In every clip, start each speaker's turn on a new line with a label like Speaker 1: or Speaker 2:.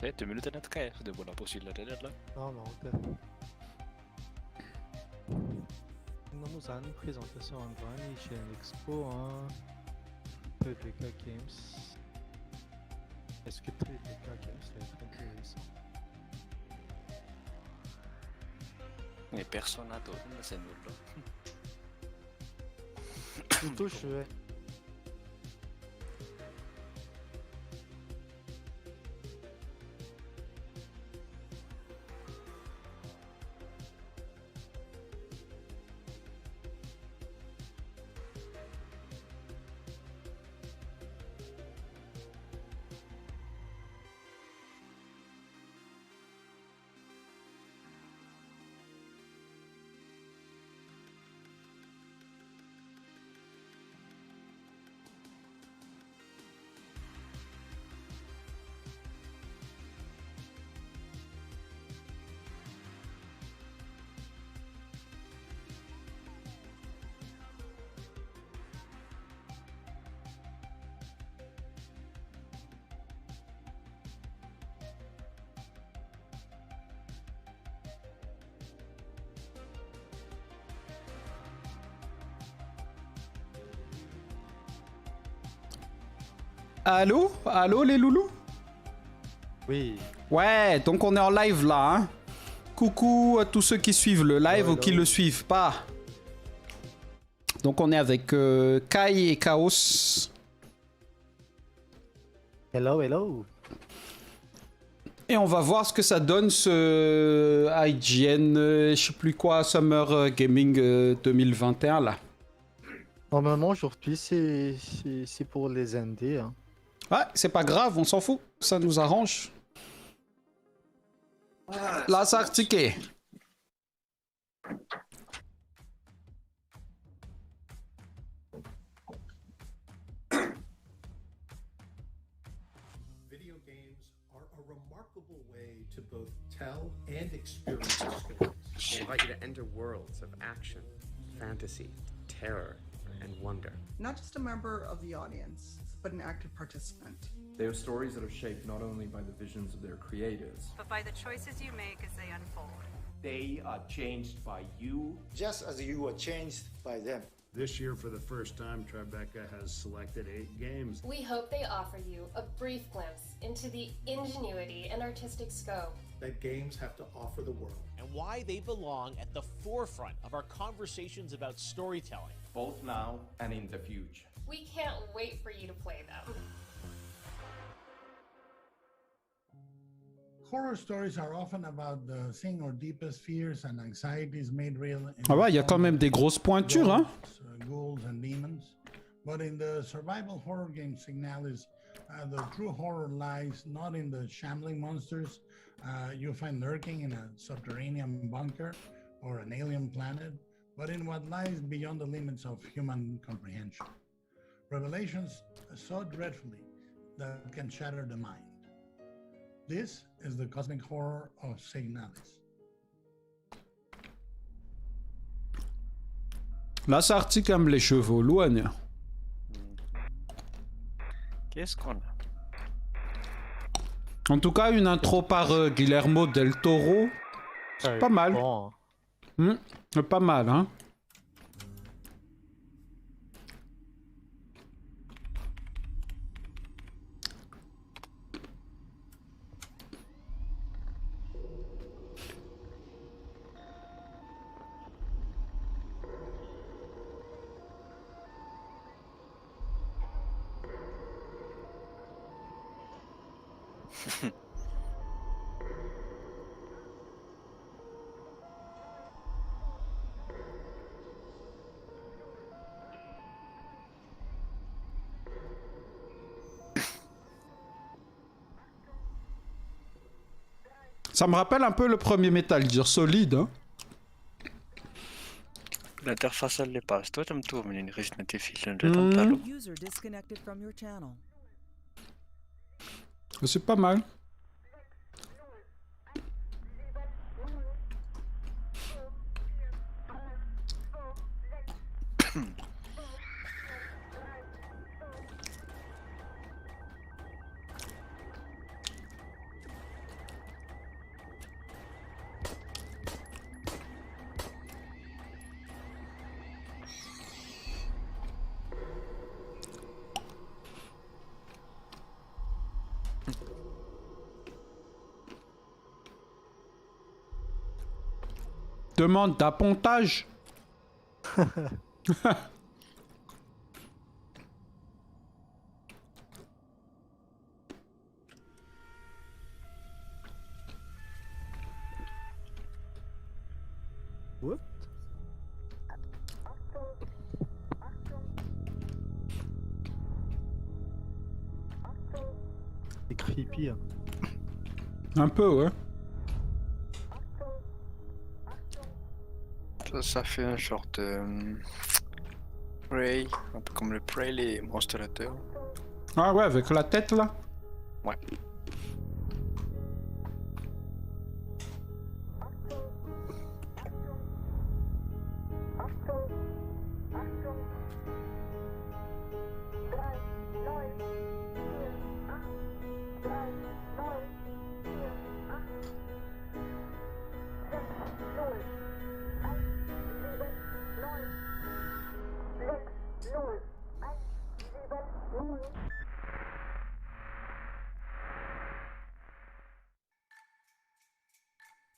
Speaker 1: 2 minuter na kaya. Sudah bola po sila din là.
Speaker 2: Non, non, nous avons une présentation en ligne chez l'Expo, hein. PPK Games. Est-ce que PPK Games va être intéressant?
Speaker 1: May persona doon na sa nulo.
Speaker 2: Plutôt chouette.
Speaker 3: Allô? Allô les loulous?
Speaker 2: Oui.
Speaker 3: Ouais, donc on est en live là, hein. Coucou à tous ceux qui suivent le live ou qui le suivent pas. Donc on est avec Kai et Chaos.
Speaker 2: Hello, hello.
Speaker 3: Et on va voir ce que ça donne ce IGN, je sais plus quoi, Summer Gaming 2021 là.
Speaker 2: Normalement, aujourd'hui, c'est pour les indés, hein.
Speaker 3: Ouais, c'est pas grave, on s'en fout, ça nous arrange. Là, ça artiqué.
Speaker 4: Video games are a remarkable way to both tell and experience stories.
Speaker 5: They invite you to enter worlds of action, fantasy, terror, and wonder.
Speaker 6: Not just a member of the audience, but an active participant.
Speaker 7: They are stories that are shaped not only by the visions of their creators,
Speaker 8: but by the choices you make as they unfold.
Speaker 9: They are changed by you,
Speaker 10: just as you were changed by them.
Speaker 11: This year, for the first time, Tribeca has selected 8 games.
Speaker 12: We hope they offer you a brief glimpse into the ingenuity and artistic scope
Speaker 4: that games have to offer the world,
Speaker 13: and why they belong at the forefront of our conversations about storytelling,
Speaker 9: both now and in the future.
Speaker 12: We can't wait for you to play them.
Speaker 14: Horror stories are often about the thing or deepest fears and anxieties made real.
Speaker 3: Ah ouais, il y a quand même des grosses pointures, hein.
Speaker 14: Ghouls and demons. But in the survival horror game Signalis, the true horror lies not in the shambling monsters you find lurking in a subterranean bunker or an alien planet, but in what lies beyond the limits of human comprehension. Revelations so dreadfully that can shatter the mind. This is the cosmic horror of Signalis.
Speaker 3: Là, ça artique comme les chevaux, loin.
Speaker 1: Qu'est-ce qu'on a?
Speaker 3: En tout cas, une intro par Guillermo del Toro. C'est pas mal.
Speaker 2: Bon.
Speaker 3: Pas mal, hein. Ça me rappelle un peu le premier Metal Gear Solid, hein.
Speaker 1: L'interface elle l'est pas. Toi tu me trouves une Resident Evil.
Speaker 3: C'est pas mal. Demande d'appontage.
Speaker 2: What? C'est creepy. Hein.
Speaker 3: Un peu, ouais.
Speaker 1: Ça fait un genre de Prey, un peu comme le Prey, les Monster Hunter.
Speaker 3: Ah ouais, avec la tête là.
Speaker 1: Ouais.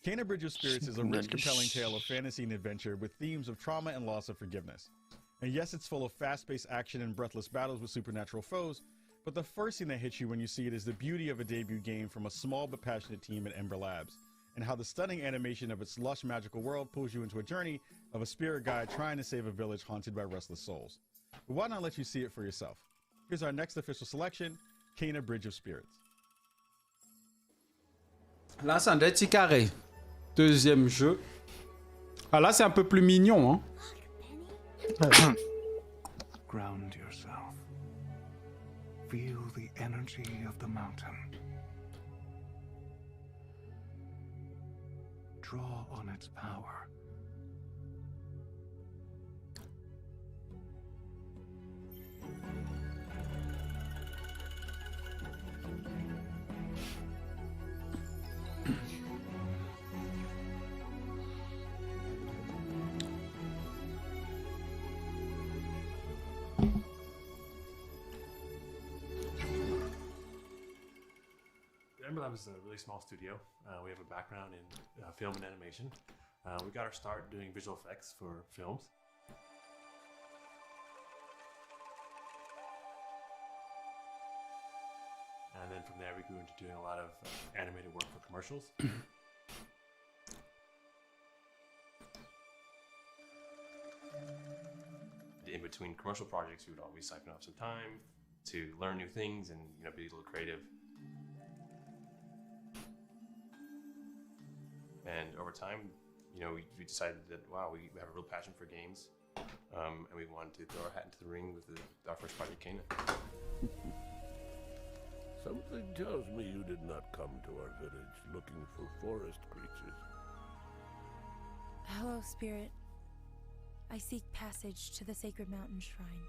Speaker 15: Kena Bridge of Spirits is a rich, compelling tale of fantasy and adventure with themes of trauma and loss of forgiveness. And yes, it's full of fast-paced action and breathless battles with supernatural foes, but the first thing that hits you when you see it is the beauty of a debut game from a small but passionate team at Ember Labs, and how the stunning animation of its lush, magical world pulls you into a journey of a spirit guide trying to save a village haunted by restless souls. But why not let you see it for yourself? Here's our next official selection, Kena Bridge of Spirits.
Speaker 3: Là, c'est un Dirty Carré. Deuxième jeu. Ah là, c'est un peu plus mignon, hein.
Speaker 16: Ground yourself. Feel the energy of the mountain. Draw on its power.
Speaker 17: Ember Lab is a really small studio. We have a background in film and animation. We got our start doing visual effects for films. And then from there we grew into doing a lot of animated work for commercials. In between commercial projects, we would always siphon off some time to learn new things and be a little creative. And over time, we decided that, wow, we have a real passion for games, and we wanted to throw our hat into the ring with our first project, Kena.
Speaker 18: Something tells me you did not come to our village looking for forest creatures.
Speaker 19: Hello, Spirit. I seek passage to the Sacred Mountain Shrine.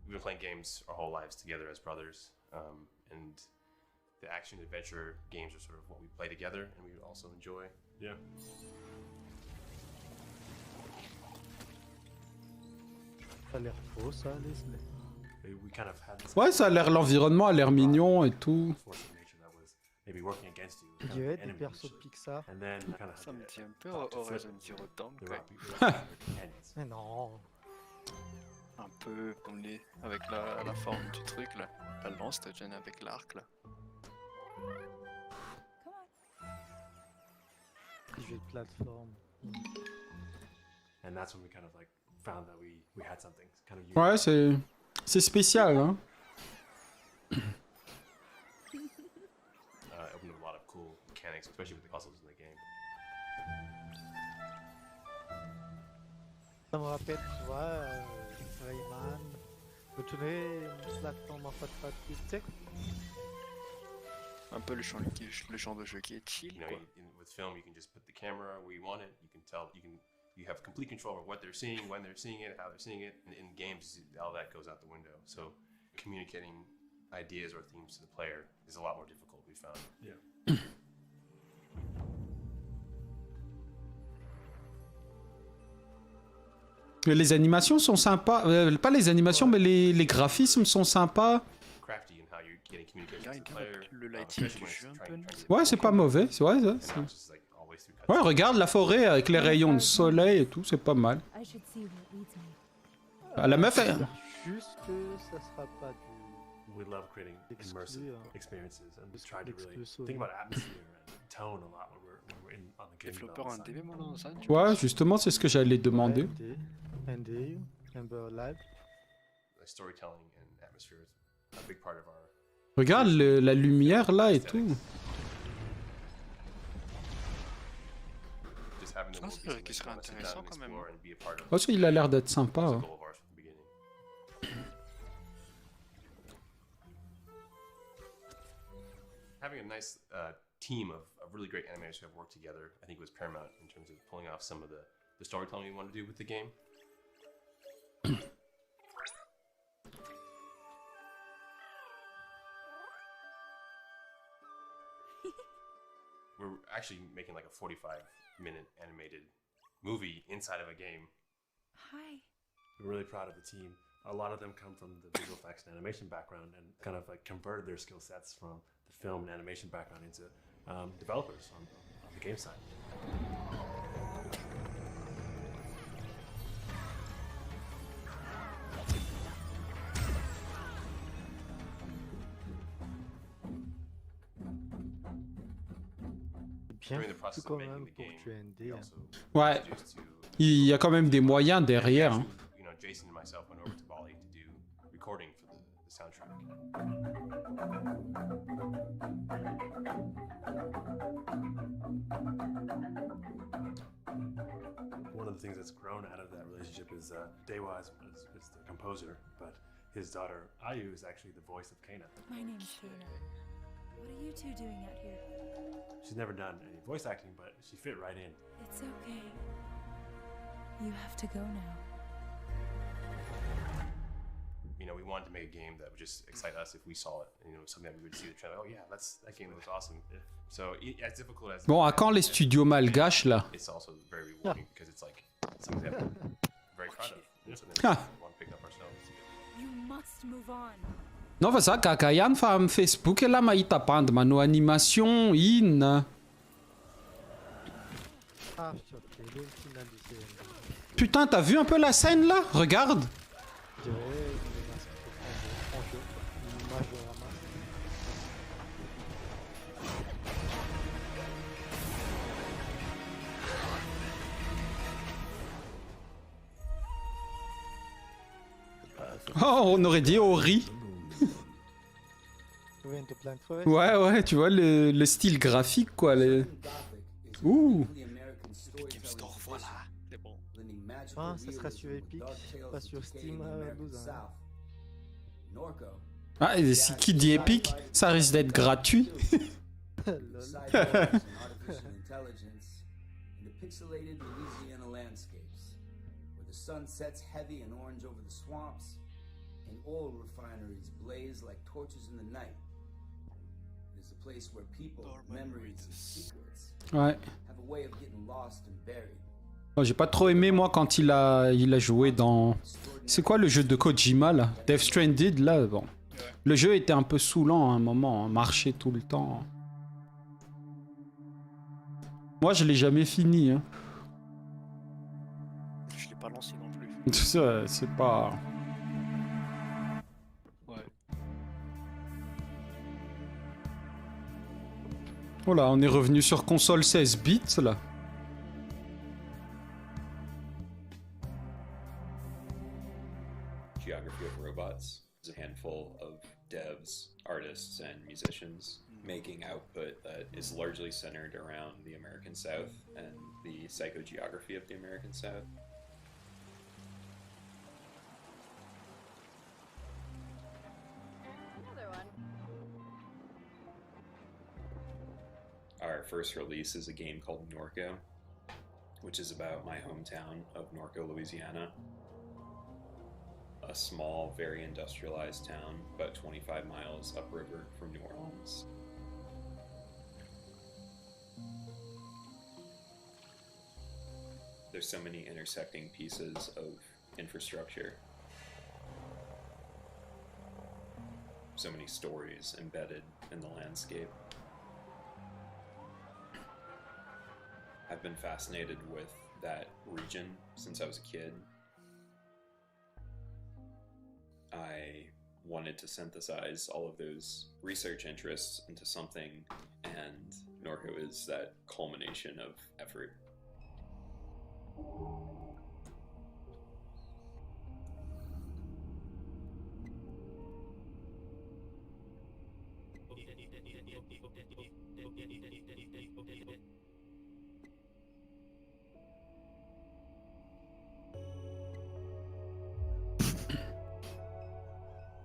Speaker 17: We've been playing games our whole lives together as brothers, and the action adventure games are sort of what we play together and we also enjoy. Yeah.
Speaker 2: Ça a l'air faux, ça, Leslie.
Speaker 17: We kind of had this.
Speaker 3: Ouais, ça a l'air, l'environnement a l'air mignon et tout.
Speaker 17: Maybe working against you.
Speaker 2: Il y avait des persos de Pixar.
Speaker 17: And then kind of
Speaker 1: ça me dit un peu Horizon Zero Dawn, quoi.
Speaker 2: Mais non.
Speaker 1: Un peu comme les... avec la forme du truc, là. La lance de Jen avec l'arc, là.
Speaker 2: Jeu de plateforme.
Speaker 17: And that's when we kind of like found that we had something kind of unique.
Speaker 3: Ouais, c'est spécial, hein.
Speaker 17: Opened up a lot of cool mechanics, especially with the puzzles in the game.
Speaker 2: Ça me rappelle, tu vois, Rayman. Vous trouvez une plateforme en fait tu sais.
Speaker 1: Un peu le genre de jeu qui est chill, quoi.
Speaker 17: With film, you can just put the camera where you want it. You can tell, you have complete control over what they're seeing, when they're seeing it, how they're seeing it. And in games, all that goes out the window. So communicating ideas or themes to the player is a lot more difficult, we found. Yeah.
Speaker 3: Les animations sont sympas. Pas les animations, mais les graphismes sont sympas.
Speaker 17: Crafty in how you're getting communication
Speaker 1: Là,
Speaker 17: with the player.
Speaker 1: le lighting
Speaker 17: especially
Speaker 1: du
Speaker 17: when
Speaker 1: jeu
Speaker 17: it's
Speaker 1: un
Speaker 17: trying
Speaker 1: peu.
Speaker 17: to
Speaker 3: Ouais, c'est pas mauvais. C'est vrai, ça.
Speaker 17: it's just like always through
Speaker 3: Ouais, regarde la forêt avec les rayons de soleil et tout, c'est pas mal.
Speaker 19: I should see where it leads me.
Speaker 3: Ah, la meuf, elle...
Speaker 2: Juste que ça sera pas du.
Speaker 20: We love creating immersive
Speaker 2: Exclu,
Speaker 20: experiences and we try to really
Speaker 2: Exclusive.
Speaker 20: think about atmosphere and tone a lot when we're in on the game
Speaker 1: Développeur
Speaker 20: development
Speaker 1: indé,
Speaker 20: side.
Speaker 1: même dans ça.
Speaker 3: Ouais, justement, c'est ce que j'allais demander.
Speaker 2: ND, Ember Live.
Speaker 17: The storytelling and atmosphere is a big part of our.
Speaker 3: Regarde la lumière là et tout.
Speaker 17: Just having the
Speaker 1: Je pense
Speaker 17: world be something
Speaker 1: qu'il
Speaker 17: you
Speaker 1: serait
Speaker 17: wanna sit down
Speaker 1: intéressant
Speaker 17: and
Speaker 1: quand même.
Speaker 17: explore and be a part of.
Speaker 3: Oh, ça, il a l'air d'être sympa.
Speaker 17: It's a
Speaker 3: Ouais.
Speaker 17: goal of ours from the beginning. Having a nice team of really great animators who have worked together, I think was paramount in terms of pulling off some of the storytelling we want to do with the game. We're actually making like a 45-minute animated movie inside of a game.
Speaker 19: Hi.
Speaker 20: We're really proud of the team. A lot of them come from the visual effects and animation background and kind of like converted their skill sets from the film and animation background into developers on the game side.
Speaker 2: Bien
Speaker 17: During the process
Speaker 2: quand
Speaker 17: of making
Speaker 2: même
Speaker 17: the
Speaker 2: pour
Speaker 17: game,
Speaker 2: que tu ND.
Speaker 17: we
Speaker 2: Hein.
Speaker 17: also
Speaker 3: Ouais.
Speaker 17: introduced to
Speaker 3: Il y a quand même des moyens derrière. Hein.
Speaker 17: you know, Jason and myself went over to Bali to do recording for the soundtrack.
Speaker 20: One of the things that's grown out of that relationship is Dewa is the composer, but his daughter Ayu is actually the voice of Kana.
Speaker 19: My name's Kana. What are you two doing out here?
Speaker 20: She's never done any voice acting, but she fit right in.
Speaker 19: It's okay. You have to go now.
Speaker 17: You know, we wanted to make a game that would just excite us if we saw it. You know, something that we would see the trailer. Oh yeah, that game looks awesome. So as difficult as
Speaker 3: Bon, à quand les studios malgaches là?
Speaker 17: it's also very rewarding because it's like something that we're very proud of. And something
Speaker 3: Ah.
Speaker 17: that we want to pick up ourselves.
Speaker 19: You must move on.
Speaker 3: Nova za kakayan fa am Facebook ela mahita pandy manao animation inona.
Speaker 2: Ah, sur télé, le final du CND.
Speaker 3: Putain, t'as vu un peu la scène là? Regarde.
Speaker 2: Je dirais les masques en jeu, une image de la main.
Speaker 3: Oh, on aurait dit Ori.
Speaker 2: Tu viens de plein de fois.
Speaker 3: Ouais, ouais, tu vois le style graphique quoi. Ouh.
Speaker 1: C'est bon.
Speaker 2: Ah, ça sera sur Epic, pas sur Steam 12 ans.
Speaker 3: Ah, et qui dit Epic, ça risque d'être gratuit.
Speaker 21: Pixelated Louisiana landscapes, where the sun sets heavy and orange over the swamps, and oil refineries blaze like torches in the night. It is a place where people, memories, and secrets
Speaker 3: Ouais.
Speaker 21: have a way of getting lost and buried.
Speaker 3: Oh, j'ai pas trop aimé moi quand il a joué dans... C'est quoi le jeu de Kojima là? Death Stranded là, bon. Le jeu était un peu saoulant à un moment, hein, marcher tout le temps. Moi je l'ai jamais fini. Hein.
Speaker 1: Je l'ai pas lancé non plus.
Speaker 3: Tout ça, c'est pas...
Speaker 1: Ouais.
Speaker 3: Voilà, on est revenu sur console 16 bits là.
Speaker 22: Geography of Robots is a handful of devs, artists, and musicians making output that is largely centered around the American South and the psychogeography of the American South.
Speaker 12: Another one.
Speaker 22: Our first release is a game called Norco, which is about my hometown of Norco, Louisiana. A small, very industrialized town about 25 miles upriver from New Orleans. There's so many intersecting pieces of infrastructure. so many stories embedded in the landscape. I've been fascinated with that region since I was a kid. I wanted to synthesize all of those research interests into something, and Norco is that culmination of effort.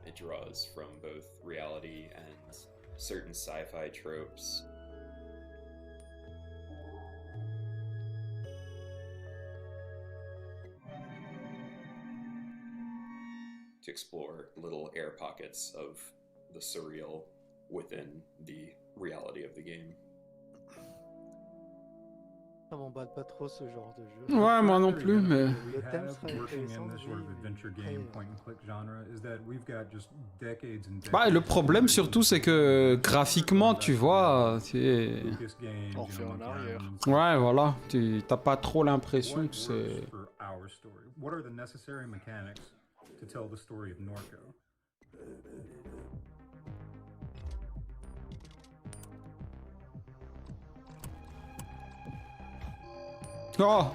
Speaker 22: It draws from both reality and certain sci-fi tropes. To explore little air pockets of the surreal within the reality of the game.
Speaker 2: Ça m'emballe pas trop ce genre de jeu.
Speaker 3: Ouais, moi non plus, mais...
Speaker 2: Le thème serait
Speaker 5: Working
Speaker 2: intéressant
Speaker 5: in
Speaker 2: de
Speaker 5: this sort of
Speaker 2: vivre.
Speaker 5: adventure game, point and click genre is that we've got just decades and decades.
Speaker 3: Bah, le problème surtout, c'est que graphiquement, tu vois, c'est...
Speaker 1: On fait en arrière.
Speaker 3: Ouais, voilà, tu t'as pas trop l'impression que c'est...
Speaker 5: For our story, what are the necessary mechanics to tell the story of Norco?
Speaker 3: Oh!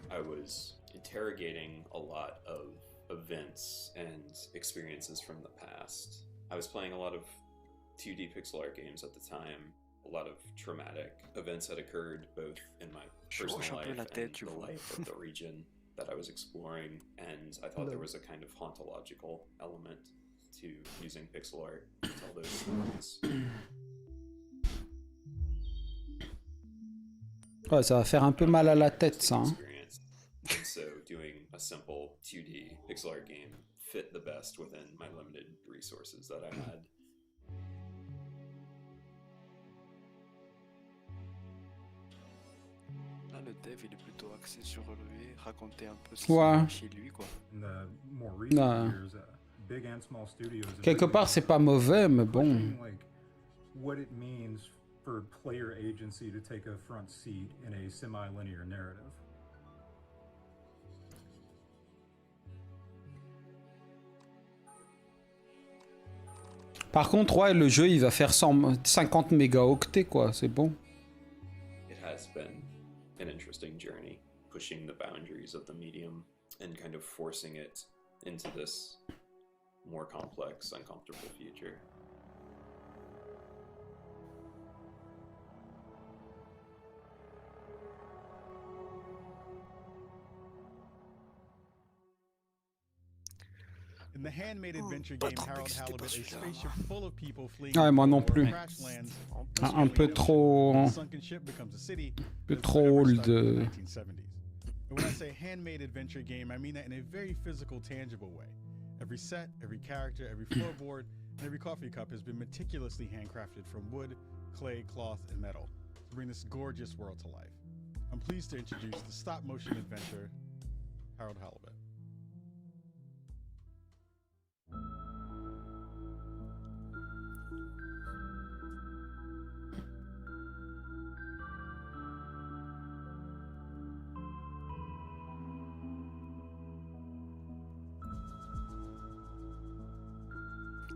Speaker 22: I was interrogating a lot of events and experiences from the past. I was playing a lot of 2D pixel art games at the time. A lot of traumatic events had occurred both in my personal life and the life of the region that I was exploring, and I thought there was a kind of hauntological element to using pixel art to tell those stories.
Speaker 3: Ouais, ça va faire un peu mal à la tête, ça. Hein.
Speaker 22: And so doing a simple 2D pixel art game fit the best within my limited resources that I had.
Speaker 1: Là, le dev, il est plutôt axé sur lui, raconter un peu ce qui
Speaker 3: Ouais.
Speaker 1: chez lui, quoi.
Speaker 3: Non. Quelque part, c'est pas mauvais, mais bon.
Speaker 5: What it means for player agency to take a front seat in a semi-linear narrative.
Speaker 3: Par contre, ouais, le jeu, il va faire 50 mégaoctets, quoi, c'est bon.
Speaker 22: It has been an interesting journey, pushing the boundaries of the medium and kind of forcing it into this more complex, uncomfortable future.
Speaker 15: In the handmade adventure game Harold Halibut, a spaceship full of people fleeing
Speaker 3: Ouais, moi non plus.
Speaker 15: crash lands
Speaker 3: Un peu trop...
Speaker 15: The sunken ship becomes a city.
Speaker 3: Un peu trop old.
Speaker 15: 1970s. And when I say handmade adventure game, I mean that in a very physical, tangible way. Every set, every character, every floorboard, and every coffee cup has been meticulously handcrafted from wood, clay, cloth, and metal to bring this gorgeous world to life. I'm pleased to introduce the stop-motion adventure, Harold Halibut.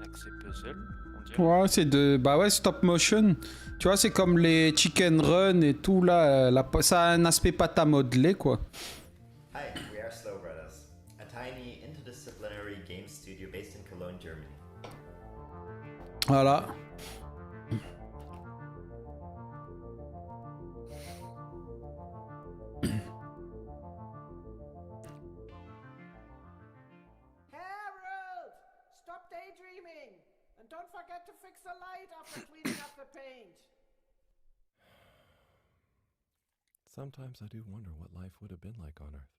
Speaker 1: Accès puzzle, on dirait.
Speaker 3: Ouais, c'est de... Bah ouais, stop motion. Tu vois, c'est comme les chicken run et tout, là. Ça a un aspect pâte à modeler, quoi.
Speaker 6: Hi, we are Slow Brothers, a tiny interdisciplinary game studio based in Cologne, Germany.
Speaker 3: Voilà.
Speaker 23: Harold! Stop daydreaming! And don't forget to fix the light after cleaning up the paint!
Speaker 24: Sometimes I do wonder what life would have been like on Earth.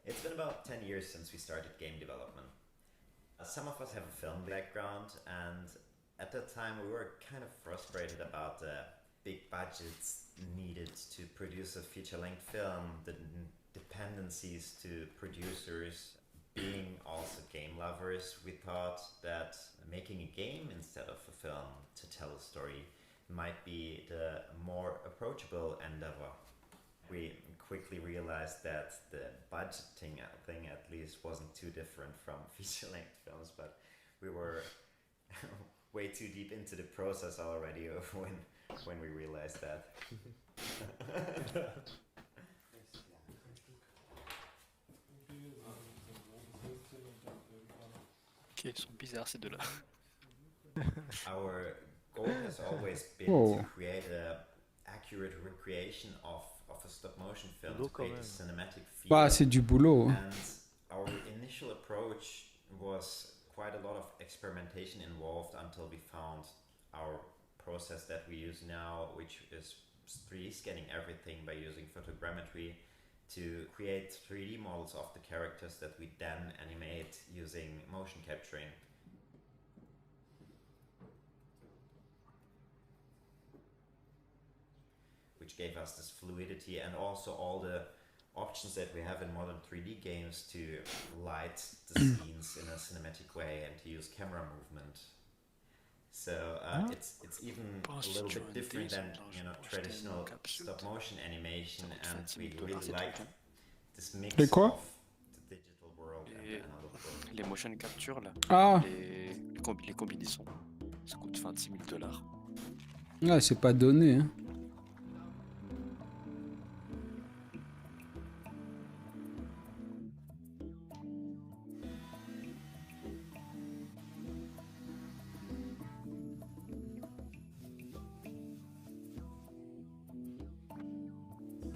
Speaker 6: It's been about 10 years since we started game development. Some of us have a film background, and at that time we were kind of frustrated about the big budgets needed to produce a feature-length film, the dependencies to producers being also game lovers, we thought that making a game instead of a film to tell a story might be the more approachable endeavor. We quickly realized that the budgeting thing at least wasn't too different from feature-length films, but we were way too deep into the process already when we realized that.
Speaker 1: Ok, ils sont bizarres ces deux-là.
Speaker 6: Our goal has always been
Speaker 3: Oh.
Speaker 6: to create an accurate recreation of a stop-motion film, to create a cinematic feel.
Speaker 3: Bah, c'est du boulot.
Speaker 6: And our initial approach was quite a lot of experimentation involved until we found our process that we use now, which is 3D scanning everything by using photogrammetry to create 3D models of the characters that we then animate using motion capturing. Which gave us this fluidity and also all the options that we have in modern 3D games to light the scenes in a cinematic way and to use camera movement. So it's even a little bit different than traditional stop motion animation, and we really like this mix
Speaker 3: Les quoi?
Speaker 6: of the digital world and the analog world.
Speaker 1: Les motion capture là,
Speaker 3: Ah.
Speaker 1: les combinaisons, ça coûte $26,000.
Speaker 3: Ouais, c'est pas donné. Hein.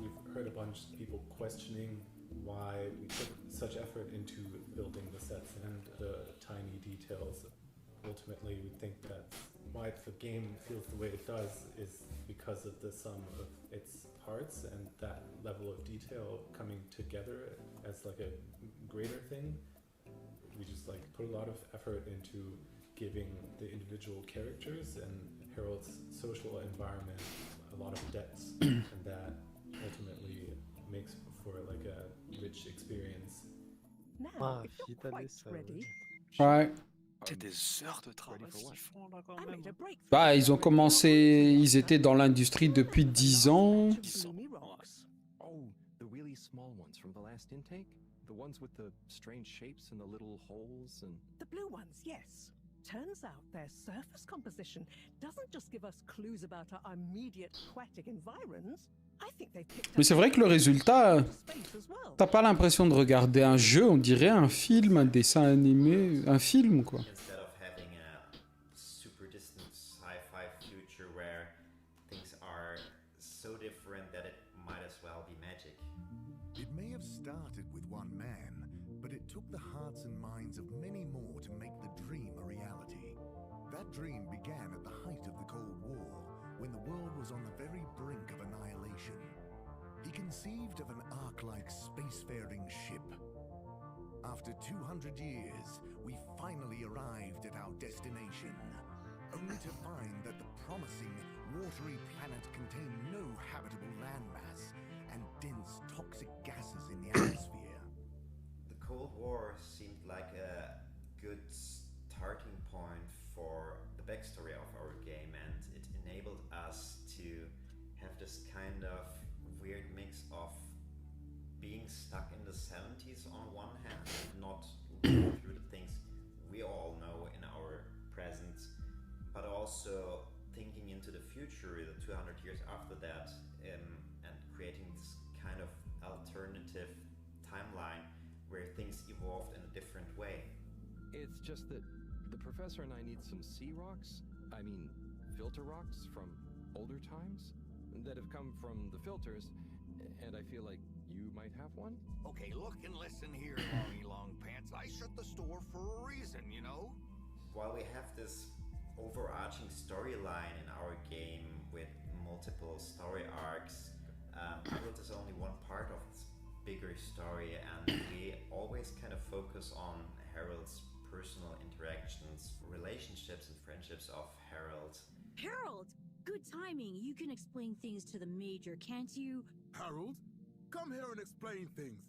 Speaker 7: We've heard a bunch of people questioning why we took such effort into building the sets and the tiny details. Ultimately, we think that why the game feels the way it does is because of the sum of its parts and that level of detail coming together as like a greater thing. We just like put a lot of effort into giving the individual characters and Harold's social environment a lot of depth, and that ultimately makes for like a rich experience.
Speaker 2: Ah, Italie, ça.
Speaker 3: Ouais.
Speaker 1: C'est des heures de travail qu'ils font là quand même.
Speaker 3: Bah, ils ont commencé, ils étaient dans l'industrie depuis 10 ans.
Speaker 24: Oh, the really small ones from the last intake? The ones with the strange shapes and the little holes and...
Speaker 8: The blue ones, yes. Turns out their surface composition doesn't just give us clues about our immediate aquatic environs. I think they picked
Speaker 3: Mais c'est vrai que le résultat, t'as pas l'impression de regarder un jeu, on dirait un film, un dessin animé, un film quoi.
Speaker 6: Instead of having a super distant sci-fi future where things are so different that it might as well be magic.
Speaker 10: It may have started with one man, but it took the hearts and minds of many more to make the dream a reality. That dream began at the height of the Cold War, when the world was on the very brink of annihilation. He conceived of an Ark-like spacefaring ship. After 200 years, we finally arrived at our destination, only to find that the promising, watery planet contained no habitable landmass and dense toxic gases in the atmosphere.
Speaker 6: The Cold War seemed like a good starting point for the backstory of our game, and it enabled us to have this kind of weird mix of being stuck in the 70s on one hand, not living through the things we all know in our present, but also thinking into the future, the 200 years after that, and creating this kind of alternative timeline where things evolved in a different way.
Speaker 24: It's just that the professor and I need some sea rocks, I mean filter rocks from older times that have come from the filters, and I feel like you might have one?
Speaker 10: Okay, look and listen here, Longy Long Pants. I shut the store for a reason, you know?
Speaker 6: While we have this overarching storyline in our game with multiple story arcs, Harold is only one part of this bigger story, and we always kind of focus on Harold's personal interactions, relationships and friendships of Harold.
Speaker 8: Harold,
Speaker 4: Good timing. You can explain things to the Major, can't you?
Speaker 9: Harold, come here and explain things.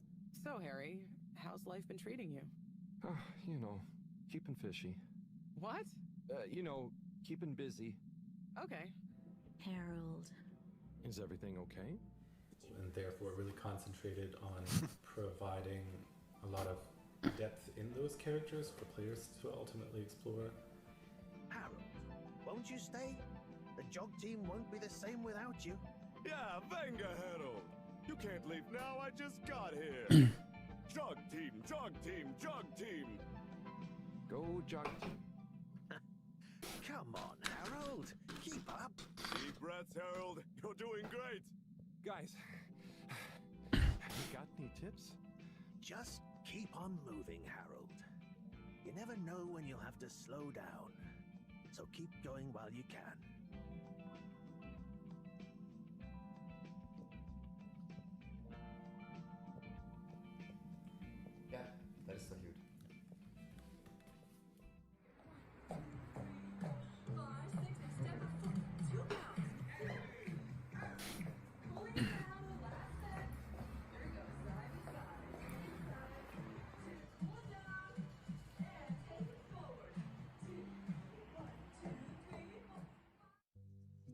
Speaker 11: So, Harry, how's life been treating you?
Speaker 24: You know, keeping fishy.
Speaker 11: What?
Speaker 24: You know, keeping busy.
Speaker 11: Okay.
Speaker 4: Harold.
Speaker 24: Is everything okay?
Speaker 7: And therefore really concentrated on providing a lot of depth in those characters for players to ultimately explore.
Speaker 13: Harold, won't you stay? The jog team won't be the same without you.
Speaker 18: Yeah, venga, Harold. You can't leave now, I just got here. Jog team, jog team, jog team.
Speaker 24: Go jog team.
Speaker 13: Come on, Harold. Keep up.
Speaker 18: Deep breaths, Harold. You're doing great.
Speaker 24: Guys, have you got any tips?
Speaker 13: Just keep on moving, Harold. You never know when you'll have to slow down. So keep going while you can.
Speaker 6: Ja, dat is toch goed.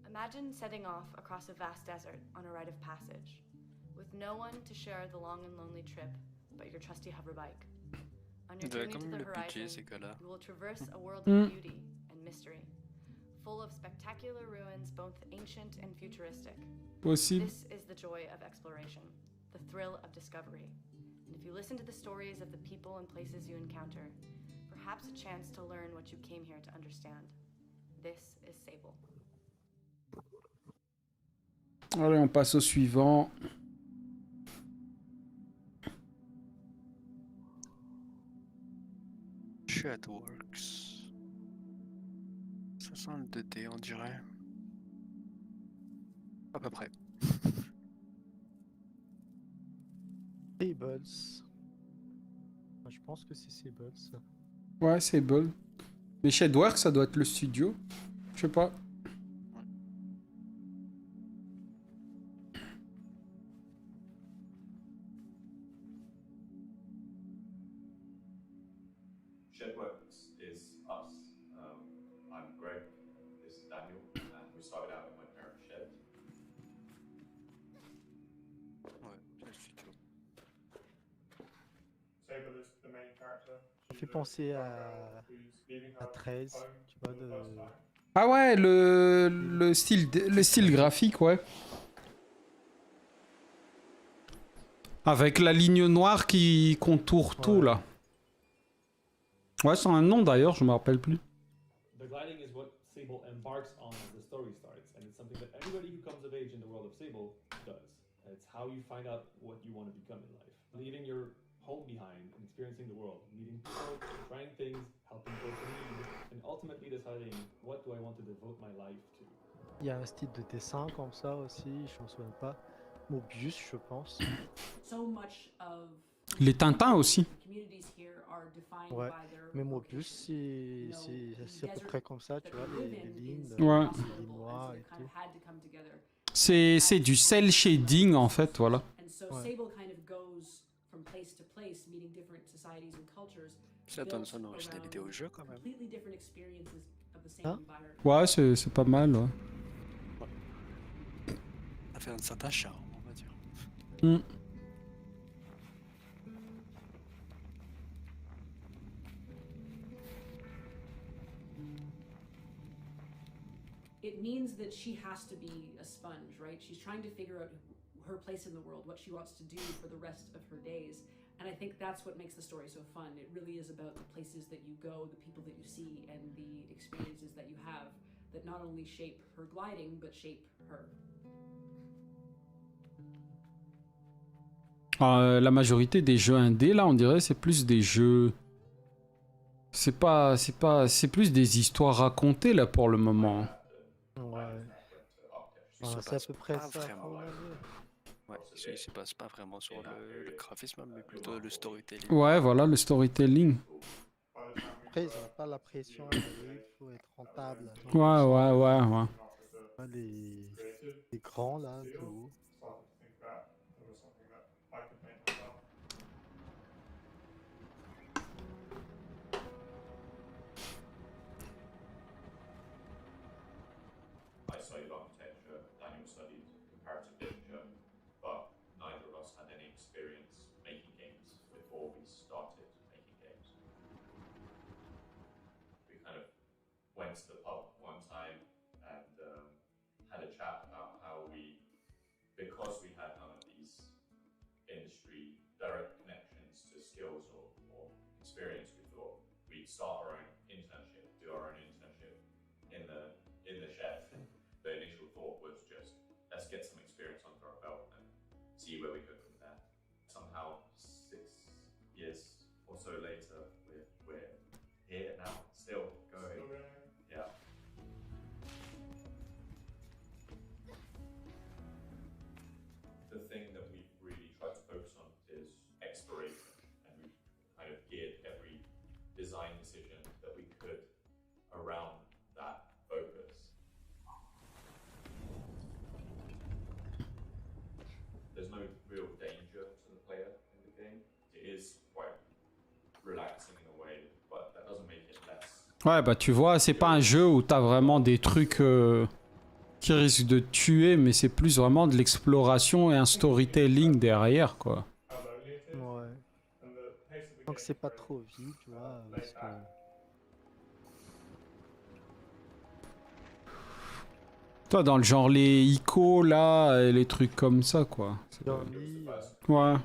Speaker 25: Imagine setting off across a vast desert on a rite of passage, with no one to share the long and lonely trip but your trusty hover bike. On your journey to the horizon, you will traverse a world of beauty and mystery, full of spectacular ruins, both ancient and futuristic.
Speaker 3: Possible.
Speaker 25: This is the joy of exploration, the thrill of discovery. And if you listen to the stories of the people and places you encounter, perhaps a chance to learn what you came here to understand. This is Sable.
Speaker 3: Allez, on passe au suivant.
Speaker 1: Shadworks. Ça sent le 2D, on dirait. À peu près.
Speaker 2: Sables. Je pense que c'est Sables.
Speaker 3: Ouais, c'est bon. Mais Shadworks, ça doit être le studio. Je sais pas.
Speaker 26: Shadworks is us. I'm Greg, this is Daniel, and we started out in my parents' shed.
Speaker 1: Ouais, c'est le studio.
Speaker 7: Sable is the main character.
Speaker 2: Ça fait penser à 13, tu vois, de...
Speaker 3: Ah ouais, le style graphique, ouais. Avec la ligne noire qui contourne tout, là. Ouais, c'est un nom d'ailleurs, je me rappelle plus.
Speaker 27: The gliding is what Sable embarks on as the story starts, and it's something that everybody who comes of age in the world of Sable does. It's how you find out what you want to become in life. Leaving your home behind and experiencing the world, meeting people, trying things, helping those in need, and ultimately deciding what do I want to devote my life to.
Speaker 2: Il y a un style de dessin comme ça aussi, je me souviens pas. Mobius, je pense.
Speaker 28: So much of
Speaker 3: Les Tintins aussi.
Speaker 28: communities here are defined
Speaker 2: Ouais,
Speaker 28: by their
Speaker 2: mais Mobius, c'est à peu près comme ça, tu vois, les lignes,
Speaker 3: Ouais.
Speaker 2: les noix et tout.
Speaker 28: had to come together.
Speaker 3: C'est du cel shading en fait, voilà.
Speaker 28: And so Sable kind of goes from place to place, meeting different societies and cultures.
Speaker 1: Ça donne son originalité au jeu quand même.
Speaker 28: Completely different experiences of the same
Speaker 2: Hein?
Speaker 28: environment.
Speaker 3: Ouais, c'est pas mal, ouais.
Speaker 1: Ça fait un certain charme, on va dire.
Speaker 3: Mm.
Speaker 28: It means that she has to be a sponge, right? She's trying to figure out her place in the world, what she wants to do for the rest of her days. And I think that's what makes the story so fun. It really is about the places that you go, the people that you see, and the experiences that you have that not only shape her gliding, but shape her.
Speaker 3: La majorité des jeux indés, là, on dirait, c'est plus des jeux... C'est plus des histoires racontées, là, pour le moment.
Speaker 2: Ouais.
Speaker 1: Ça
Speaker 2: C'est à
Speaker 1: passe
Speaker 2: peu près
Speaker 1: pas
Speaker 2: ça.
Speaker 1: vraiment. Ouais, il se passe pas vraiment sur le graphisme, mais plutôt le storytelling.
Speaker 3: Ouais, voilà, le storytelling.
Speaker 2: Après, ils n'ont pas la pression, il faut être rentable.
Speaker 3: Ouais.
Speaker 2: Ah, les grands là, tout haut.
Speaker 5: Started to think that there was something that I could make myself.
Speaker 26: I studied architecture, Daniel studied comparative literature, but neither of us had any experience making games before we started making games. We kind of went to the pub one time and had a chat about how we, because we had none of these industry direct connections to skills or experience, we thought we'd start our own internship, do our own internship in the shed. The initial thought was just, let's get some experience under our belt and see where we go from there. Somehow, 6 years or so later, we're here now, still going. Yeah. The thing that we've really tried to focus on is exploration, and we kind of geared every design decision that we could around that focus. There's no real danger to the player in the game. It is quite relaxing in a way, but that doesn't make it less.
Speaker 3: Ouais, bah tu vois, c'est pas un jeu où t'as vraiment des trucs qui risquent de te tuer, mais c'est plus vraiment de l'exploration et un storytelling derrière, quoi.
Speaker 2: Ouais. Donc c'est pas trop vide, tu vois, parce que...
Speaker 3: Toi, dans le genre les ICO, là, et les trucs comme ça, quoi. Ouais.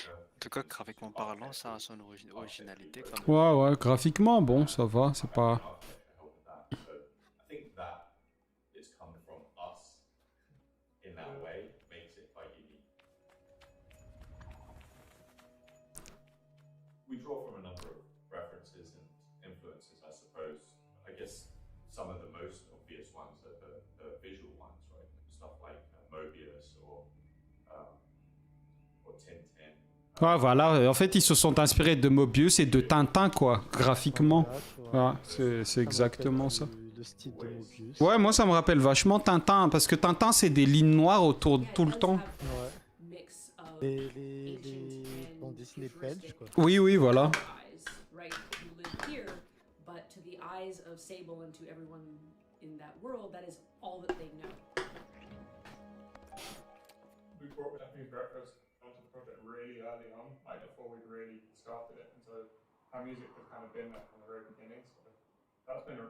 Speaker 1: En tout cas, graphiquement parlant, ça a son originalité quand même.
Speaker 3: Ouais, ouais, graphiquement, bon, ça va, c'est pas...
Speaker 26: I think that it's come from us in that way makes it quite unique. We draw from a number of references and influences, I suppose. I guess some of the most obvious ones are the visual ones, right? Stuff like Mobius or Tintin.
Speaker 3: Ouais, voilà, en fait, ils se sont inspirés de Mobius et de Tintin, quoi, graphiquement. Ouais, c'est exactement ça.
Speaker 2: Le style de Mobius.
Speaker 3: Ouais, moi, ça me rappelle vachement Tintin, parce que Tintin, c'est des lignes noires autour de tout le temps.
Speaker 2: Ouais. Les bandes dessinées belges, quoi.
Speaker 3: Oui, oui, voilà.
Speaker 28: Right, who live here, but to the eyes of Sable and to everyone in that world, that is all that they know.
Speaker 5: We brought Japanese breakfast onto the project really early on, like before we'd really started it, and so our music has kind of been there from the very beginning. So that's been the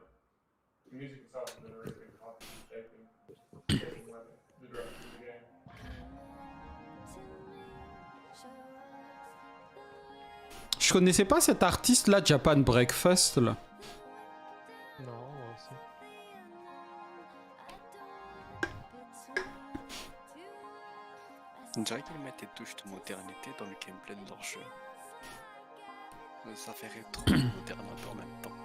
Speaker 5: music itself has been a really big part of shaping the direction of the game.
Speaker 3: Je connaissais pas cet artiste là, Japan Breakfast là.
Speaker 2: Non, moi aussi.
Speaker 1: On dirait qu'ils mettent des touches de modernité dans le gameplay de leur jeu. Ça fait rétro et moderne un peu en même temps.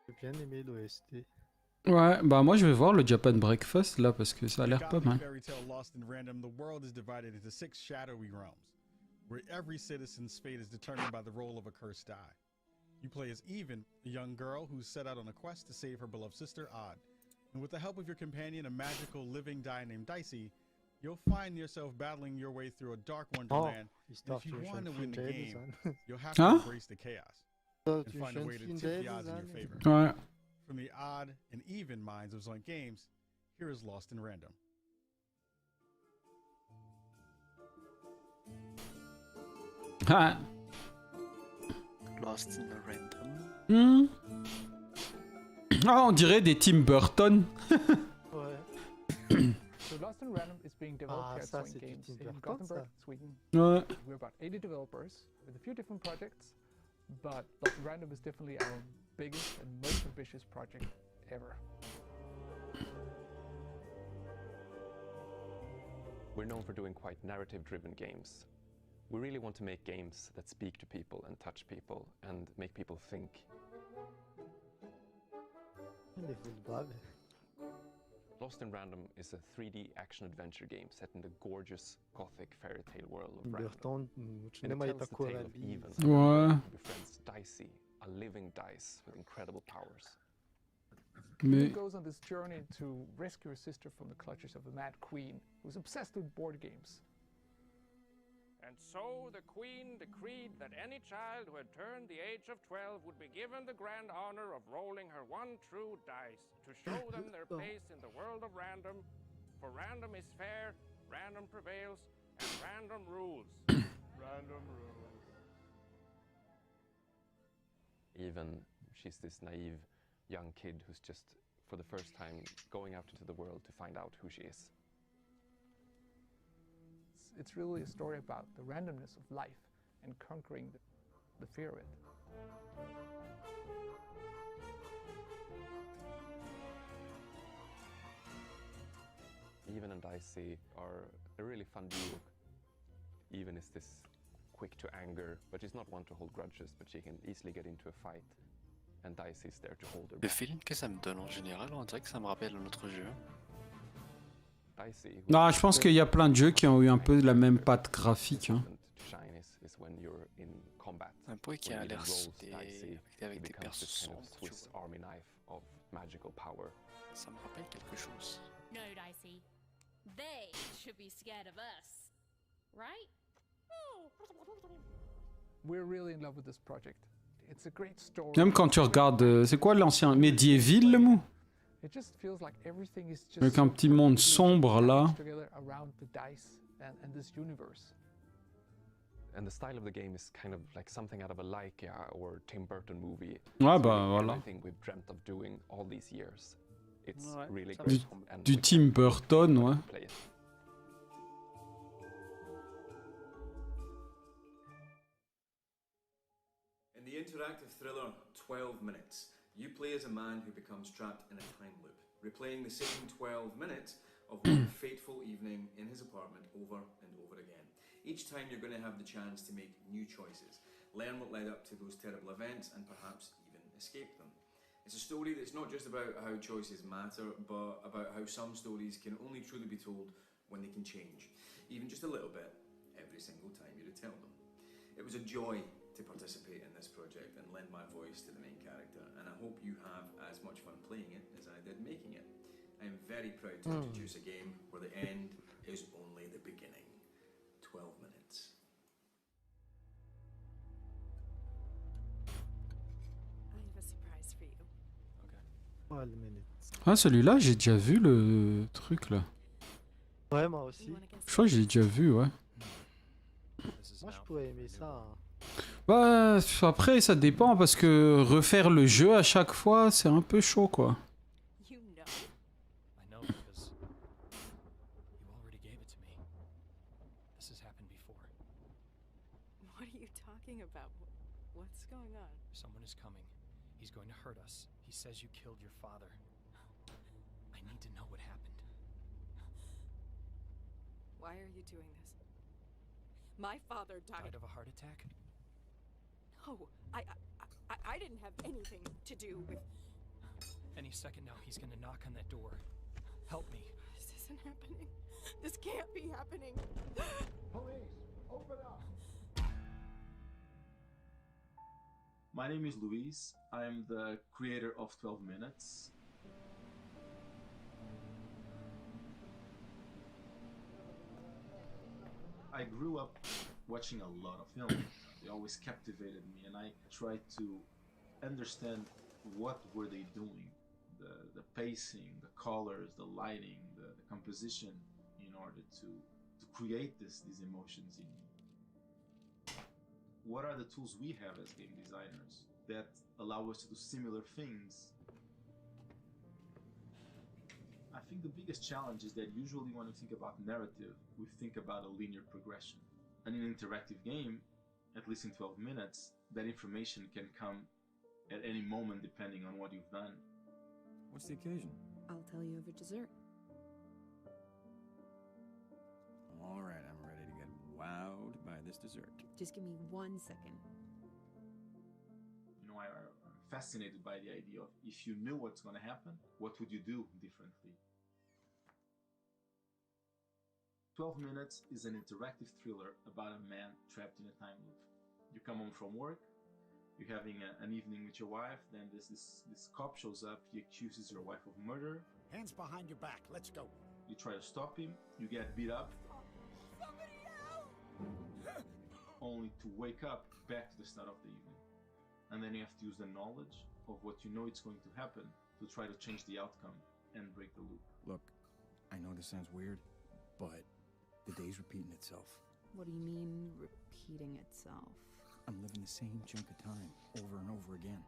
Speaker 2: J'ai bien aimé l'OST.
Speaker 3: Ouais, bah moi je vais voir le Japan Breakfast là parce que ça a l'air pas mal.
Speaker 15: Fairy Tale Lost in Random, the world is divided into 6 shadowy realms, where every citizen's fate is determined by the roll of a cursed die. You play as Even, a young girl who's set out on a quest to save her beloved sister Odd. And with the help of your companion, a magical living die named Dicey, you'll find yourself battling your way through a dark wonderland. And if you want to win the game, you'll have to embrace the chaos and find a way to tip the odds in your favor.
Speaker 3: Ouais.
Speaker 15: From the Odd and Even minds of Zoink Games, here is Lost in Random.
Speaker 3: Ah.
Speaker 1: Lost in Random.
Speaker 3: Hmm. Ah, on dirait des Tim Burton.
Speaker 12: So Lost in Random is being developed at Zoink Games in Gothenburg, Sweden.
Speaker 3: Ouais.
Speaker 12: We're about 80 developers with a few different projects, but Lost in Random is definitely our biggest and most ambitious project ever.
Speaker 24: We're known for doing quite narrative-driven games. We really want to make games that speak to people and touch people and make people think. Lost in Random is a 3D action-adventure game set in the gorgeous gothic fairy tale world of Random. And it tells the tale of Even, who befriends Dicey, a living dice with incredible powers.
Speaker 12: He goes on this journey to rescue her sister from the clutches of a mad queen who's obsessed with board games.
Speaker 14: And so the Queen decreed that any child who had turned the age of 12 would be given the grand honor of rolling her one true dice to show them their place in the world of Random. For Random is fair, Random prevails, and Random rules. Random rules.
Speaker 24: Even she's this naive young kid who's just, for the first time, going out into the world to find out who she is.
Speaker 12: It's really a story about the randomness of life and conquering the fear of it.
Speaker 24: Even and Dicey are a really fun duo. Even is this quick to anger, but she's not one to hold grudges, but she can easily get into a fight. And Dicey is there to hold her
Speaker 1: Le
Speaker 24: back.
Speaker 1: feeling que ça me donne en général, on dirait que ça me rappelle un autre jeu.
Speaker 24: Dicey,
Speaker 3: Non, je pense qu'il y a plein de jeux qui ont eu un peu la même patte graphique. Hein.
Speaker 24: is when you're in combat.
Speaker 1: Un peu qui a
Speaker 24: When you
Speaker 1: l'air
Speaker 24: roll
Speaker 1: avec des
Speaker 24: it becomes
Speaker 1: persos
Speaker 24: this kind
Speaker 1: sombres,
Speaker 24: of
Speaker 1: tu
Speaker 24: Swiss
Speaker 1: vois.
Speaker 24: army knife of magical power.
Speaker 1: Ça me rappelle quelque chose.
Speaker 4: No, Dicey. They should be scared of us. Right?
Speaker 12: We're really in love with this project. It's a great story.
Speaker 3: Même quand tu regardes, c'est quoi l'ancien Medieval, le mot?
Speaker 12: It just feels like everything is just
Speaker 3: Avec un petit monde sombre là.
Speaker 12: together around the dice and this universe.
Speaker 24: And the style of the game is kind of like something out of a Laika or Tim Burton movie.
Speaker 3: Ouais,
Speaker 24: It's
Speaker 3: bah
Speaker 24: really
Speaker 3: voilà.
Speaker 24: everything we've dreamt of doing all these years. It's
Speaker 1: Ouais,
Speaker 24: really
Speaker 1: ça
Speaker 24: great.
Speaker 1: ressemble.
Speaker 24: And
Speaker 3: Du
Speaker 24: we
Speaker 3: Tim Burton, ouais.
Speaker 24: play it.
Speaker 16: In the interactive thriller 12 Minutes, you play as a man who becomes trapped in a time loop, replaying the same 12 minutes of one fateful evening in his apartment over and over again. Each time you're going to have the chance to make new choices, learn what led up to those terrible events, and perhaps even escape them. It's a story that's not just about how choices matter, but about how some stories can only truly be told when they can change, even just a little bit, every single time you retell them. It was a joy to participate in this project and lend my voice to the main character, and I hope you have as much fun playing it as I did making it. I am very proud to introduce a game where the end is only the beginning. 12 minutes.
Speaker 11: I have a surprise for you.
Speaker 2: 12 minutes.
Speaker 3: Ah, celui-là, j'ai déjà vu le truc là.
Speaker 2: Ouais, moi aussi.
Speaker 3: Je crois que j'ai déjà vu, ouais.
Speaker 2: Moi, je pourrais aimer ça. Hein.
Speaker 3: Bah, après, ça dépend parce que refaire le jeu à chaque fois, c'est un peu chaud quoi.
Speaker 11: You know.
Speaker 17: I know because you already gave it to me. This has happened before.
Speaker 11: What are you talking about? What's going on?
Speaker 17: Someone is coming. He's going to hurt us. He says you killed your father. I need to know what happened.
Speaker 11: Why are you doing this? My father died.
Speaker 17: Died of a heart attack?
Speaker 11: No, I didn't have anything to do with.
Speaker 17: Any second now, he's gonna knock on that door. Help me.
Speaker 11: This isn't happening. This can't be happening.
Speaker 19: Police, open up.
Speaker 20: My name is Luis. I'm the creator of 12 Minutes. I grew up watching a lot of films. They always captivated me, and I tried to understand what were they doing, the pacing, the colors, the lighting, the composition, in order to create these emotions in me. What are the tools we have as game designers that allow us to do similar things? I think the biggest challenge is that usually when we think about narrative, we think about a linear progression. And in an interactive game, at least in 12 minutes, that information can come at any moment depending on what you've done.
Speaker 8: What's the occasion?
Speaker 11: I'll tell you over dessert.
Speaker 8: All right, I'm ready to get wowed by this dessert.
Speaker 11: Just give me 1 second.
Speaker 20: You know, I'm fascinated by the idea of if you knew what's going to happen, what would you do differently? 12 Minutes is an interactive thriller about a man trapped in a time loop. You come home from work, you're having an evening with your wife, then this cop shows up, he accuses your wife of murder.
Speaker 19: Hands behind your back, let's go.
Speaker 20: You try to stop him, you get beat up, only to wake up back to the start of the evening. And then you have to use the knowledge of what you know it's going to happen to try to change the outcome and break the loop.
Speaker 8: Look, I know this sounds weird, but the day's repeating itself.
Speaker 11: What do you mean, repeating itself?
Speaker 8: I'm living the same chunk of time over and over again.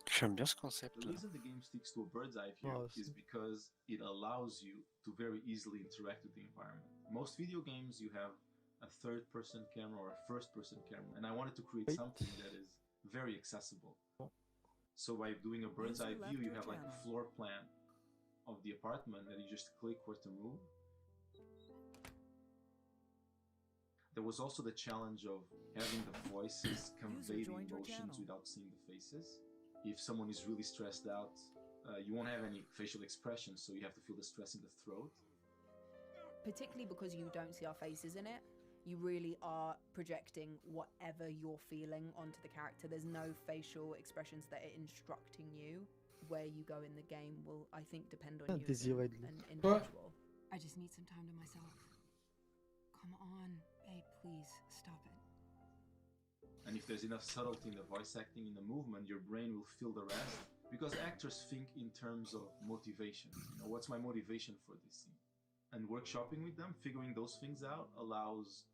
Speaker 1: J'aime bien ce concept.
Speaker 20: The reason the game sticks to a bird's eye view is because it allows you to very easily interact with the environment. Most video games, you have a third-person camera or a first-person camera, and I wanted to create something that is very accessible. So by doing a bird's eye view, you have like a floor plan of the apartment that you just click where to move. There was also the challenge of having the voices convey the emotions without seeing the faces. If someone is really stressed out, you won't have any facial expression, so you have to feel the stress in the throat.
Speaker 9: Particularly because you don't see our faces in it, you really are projecting whatever you're feeling onto the character. There's no facial expressions that are instructing you. Where you go in the game will, I think, depend on you as an individual.
Speaker 11: I just need some time to myself. Come on, babe, please, stop it.
Speaker 20: And if there's enough subtlety in the voice acting, in the movement, your brain will fill the rest. Because actors think in terms of motivation. You know, what's my motivation for this scene? And workshopping with them, figuring those things out, allows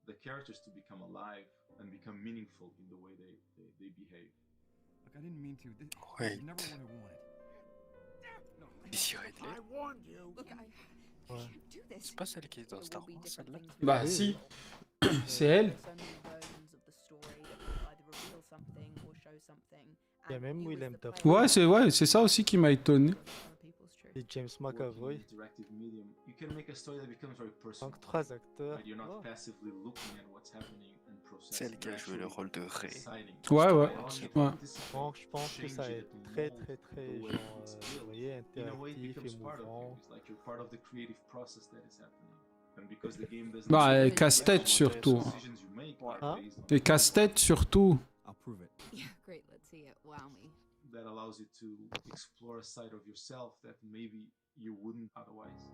Speaker 20: the characters to become alive and become meaningful in the way they behave.
Speaker 8: Look, I didn't mean to. This
Speaker 1: Wait.
Speaker 8: is never what I wanted.
Speaker 1: Mission Ridley.
Speaker 11: I warned you. Look, I can't do this.
Speaker 1: C'est pas celle qui est dans Star Wars, celle-là?
Speaker 3: Bah si, c'est elle.
Speaker 2: Il y a même Willem Dafoe.
Speaker 3: Ouais, c'est ça aussi qui m'a étonné.
Speaker 2: Et James McAvoy.
Speaker 20: Interactive medium, you can make a story that becomes very personal.
Speaker 2: Donc 3 acteurs.
Speaker 20: You're not passively looking at what's happening and processing.
Speaker 1: C'est elle qui a joué le rôle de Rey.
Speaker 3: Ouais.
Speaker 2: Donc je pense que ça est très genre, vous voyez, interactif, émouvant.
Speaker 3: Bah, casse-tête surtout. Et casse-tête surtout.
Speaker 11: Yeah, great. Let's see it. Wow me.
Speaker 20: That allows you to explore a side of yourself that maybe you wouldn't otherwise.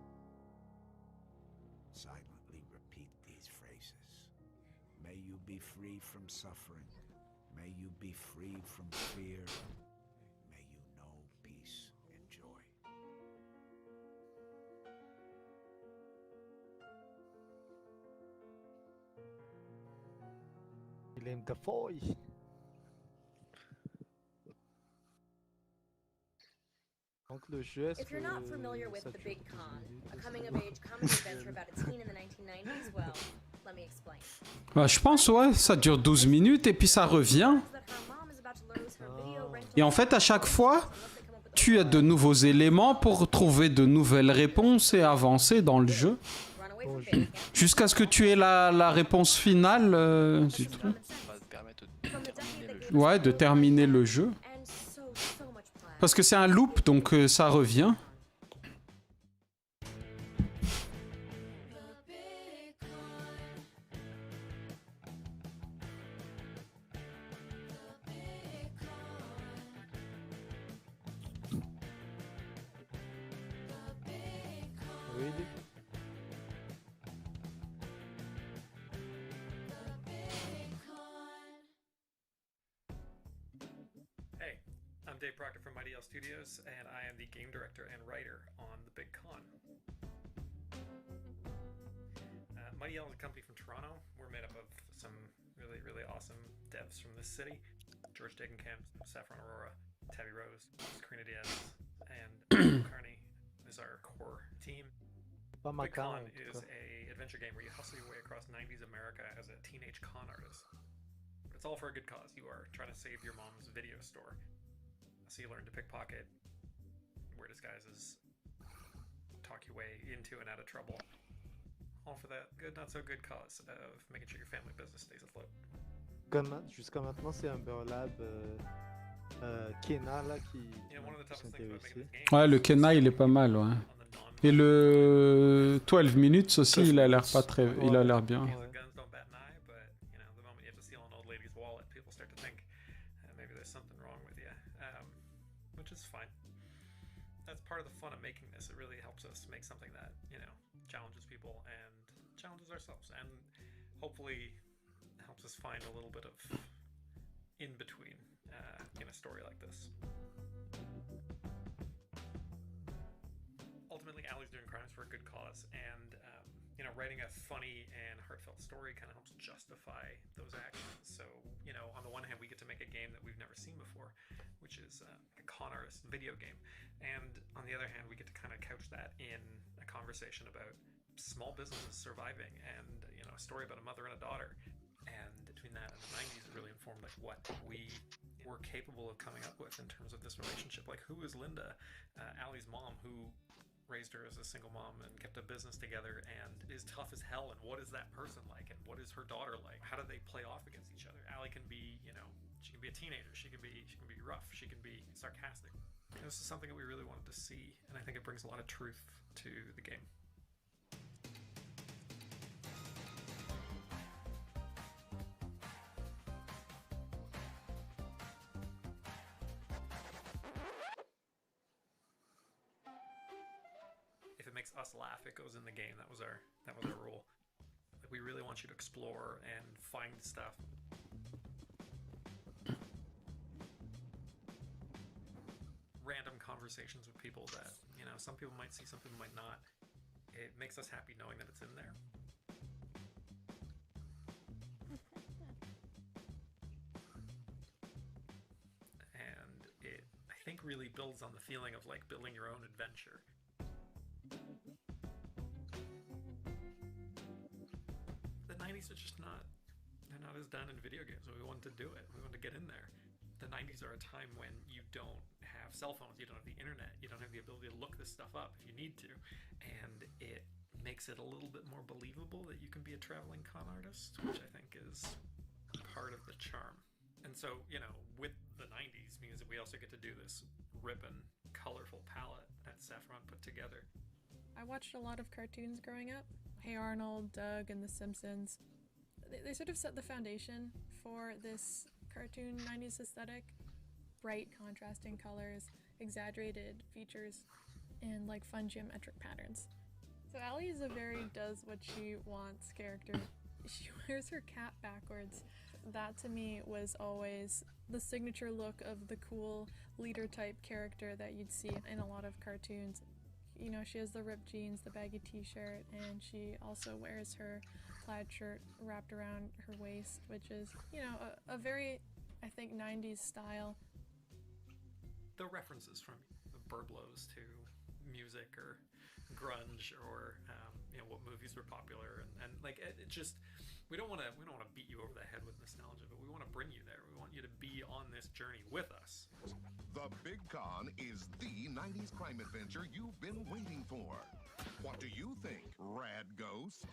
Speaker 19: Silently repeat these phrases. May you be free from suffering. May you be free from fear. May you know peace and joy.
Speaker 2: Willem Dafoe. Donc le jeu,
Speaker 4: If you're not familiar with The Big Con, a coming-of-age comedy adventure about a teen in the 1990s, well, let me explain.
Speaker 3: Bah, je pense, ouais, ça dure 12 minutes et puis ça revient. Et en fait, à chaque fois, tu as de nouveaux éléments pour trouver de nouvelles réponses et avancer dans le jeu. Jusqu'à ce que tu aies la réponse finale du truc. Ouais, de terminer le jeu. Parce que c'est un loop, donc ça revient.
Speaker 10: Hey, I'm Dave Proctor from IDL Studios, and I am the game director and writer on The Big Con. Mighty Yell is a company from Toronto. We're made up of some really awesome devs from this city. George Degenkamp, Saffron Aurora, Tabby Rose, Karina Diaz, and Carney is our core team. Big Con is a adventure game where you hustle your way across 90s America as a teenage con artist. But it's all for a good cause. You are trying to save your mom's video store. So you learn to pickpocket, wear disguises, talk your way into and out of trouble. All for that good, not so good cause of making sure your family business stays afloat.
Speaker 2: Jusqu'à maintenant, c'est Amber Lab, Kena là qui s'intéressait.
Speaker 3: Ouais, le Kena il est pas mal, ouais. Et le 12 minutes aussi, il a l'air pas très, il a l'air bien.
Speaker 10: Part of the fun of making this, it really helps us make something that, you know, challenges people and challenges ourselves, and hopefully helps us find a little bit of in between in a story like this. Ultimately, Ali's doing crimes for a good cause, and you know, writing a funny and heartfelt story kind of helps justify those actions. So, you know, on the one hand, we get to make a game that we've never seen before, which is a con artist video game. And on the other hand, we get to kind of couch that in a conversation about small businesses surviving and, you know, a story about a mother and a daughter. And between that and the 90s, it really informed like what we were capable of coming up with in terms of this relationship. Like, who is Linda, Ali's mom, who raised her as a single mom and kept a business together and is tough as hell, and what is that person like, and what is her daughter like? How do they play off against each other? Ali can be, you know, she can be a teenager, she can be rough, she can be sarcastic. And this is something that we really wanted to see, and I think it brings a lot of truth to the game. If it makes us laugh, it goes in the game. That was our rule. Like, we really want you to explore and find stuff. Random conversations with people that, you know, some people might see, some people might not. It makes us happy knowing that it's in there. And it, I think, really builds on the feeling of like building your own adventure. The 90s are just not, they're not as done in video games, but we wanted to do it. We wanted to get in there. The 90s are a time when you don't have cell phones, you don't have the internet, you don't have the ability to look this stuff up if you need to, and it makes it a little bit more believable that you can be a traveling con artist, which I think is part of the charm. And so, you know, with the 90s means that we also get to do this ribbon, colorful palette that Saffron put together.
Speaker 6: I watched a lot of cartoons growing up. Hey Arnold, Doug, and The Simpsons. They sort of set the foundation for this cartoon 90s aesthetic. Bright contrasting colors, exaggerated features, and like fun geometric patterns. So Ali is a very does what she wants character. She wears her cap backwards. That to me was always the signature look of the cool leader type character that you'd see in a lot of cartoons. You know, she has the ripped jeans, the baggy t-shirt, and she also wears her plaid shirt wrapped around her waist, which is, you know, a very, I think, 90s style.
Speaker 10: The references from Burblos to music or grunge or you know, what movies were popular, and like it just, we don't want to beat you over the head with nostalgia, but we want to bring you there. We want you to be on this journey with us.
Speaker 7: The Big Con is the 90s crime adventure you've been waiting for. What do you think, Rad Ghost?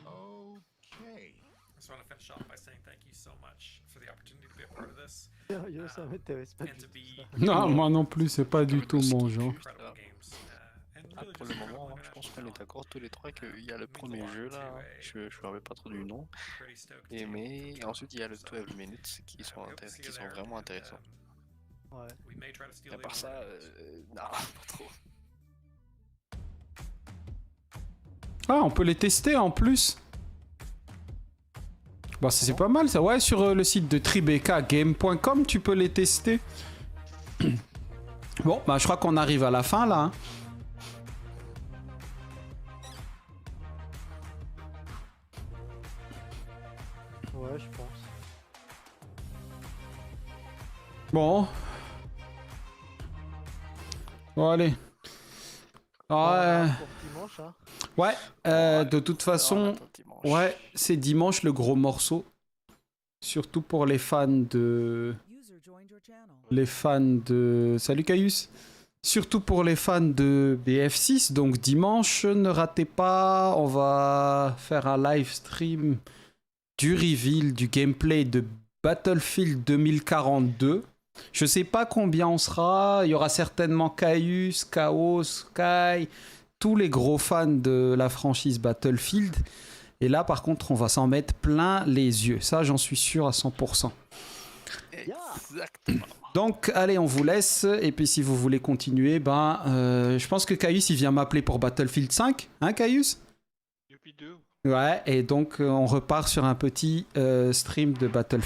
Speaker 7: Okay.
Speaker 10: I just want to finish off by saying thank you so much for the opportunity to be a part of this.
Speaker 2: Sérieux, ça m'intéresse pas du tout ça.
Speaker 3: Non, moi non plus, c'est pas du tout mon genre.
Speaker 1: Ah, pour le moment, je pense qu'on est d'accord tous les trois qu'il y a le premier jeu là, je me rappelle pas trop du nom, mais ensuite il y a le 12 minutes qui sont vraiment intéressants.
Speaker 2: Ouais.
Speaker 1: Et à part ça, non, pas trop.
Speaker 3: Ah, on peut les tester en plus. Bah c'est pas mal ça, ouais, sur le site de tribecagame.com tu peux les tester. Bon, bah je crois qu'on arrive à la fin là. Hein.
Speaker 2: Ouais, je pense.
Speaker 3: Bon. Bon, allez. Ouais.
Speaker 2: Pour dimanche, hein.
Speaker 3: Ouais, de toute façon, ouais, c'est dimanche le gros morceau. Surtout pour les fans de... Salut Caius. Surtout pour les fans de BF6. Donc dimanche, ne ratez pas. On va faire un live stream du reveal, du gameplay de Battlefield 2042. Je sais pas combien on sera. Il y aura certainement Caius, Chaos, Sky, tous les gros fans de la franchise Battlefield. Et là, par contre, on va s'en mettre plein les yeux. Ça, j'en suis sûr à 100%.
Speaker 1: Exactement.
Speaker 3: Donc, allez, on vous laisse. Et puis, si vous voulez continuer, je pense que Caius, il vient m'appeler pour Battlefield 5. Hein, Caius?
Speaker 1: Depuis 2.
Speaker 3: Ouais, et donc, on repart sur un petit stream de Battlefield.